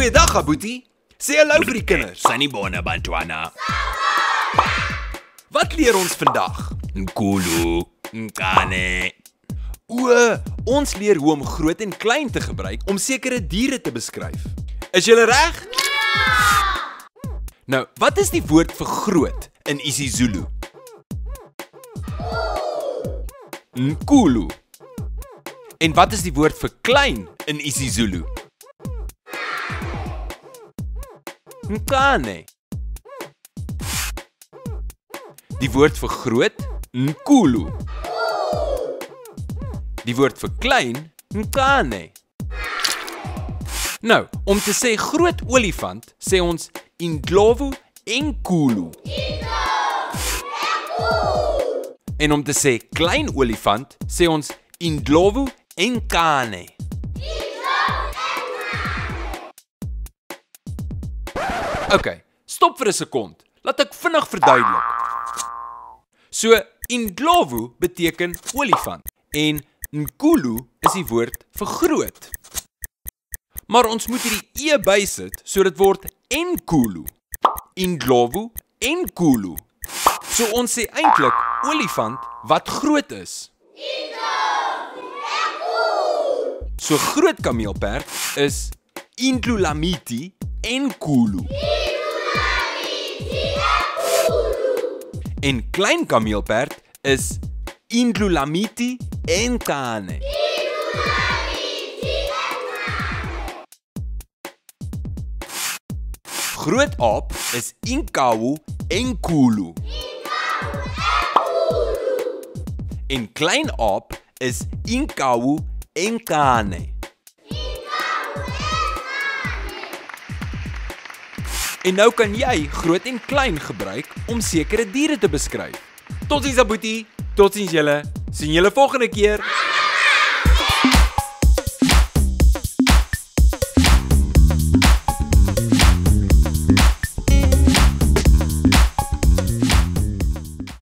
Goeiedag, Aboetie. Sê hallo vir die kinders. Sanibona Bantwana. Wat leer ons vandag? Nkulu. Nkane. Ons leer hoe om groot en klein te gebruik om sekere diere te beskryf. Is julle reg? Ja! Nou, wat is die woord vir groot in isiZulu? Nkulu. En wat is die woord vir klein in isiZulu? Nkane. Die woord vir groot, nkulu. Die woord vir klein, nkane. Nou, om te sê groot olifant, sê ons indlovu enkulu. En om te sê klein olifant, sê ons indlovu enkane. Okay, stop vir 'n sekond. Laat ek vinnig verduidelik. So, indlovu beteken olifant en nkulu is die woord vir groot. Maar ons moet hierdie e bysit so dit word enkulu. Indlovu enkulu. So ons sê eintlik olifant wat groot is. So groot kameelperd is Indlulamthi enkulu. En klein kameelperd is Indlulamthi enkane. Groot aap is Inkawu enkulu. En klein aap is Inkawu enkane. En nou kan jy groot en klein gebruik om sekere diere te beskryf. Totsiens Aboetie, totsiens julle. Sien julle volgende keer.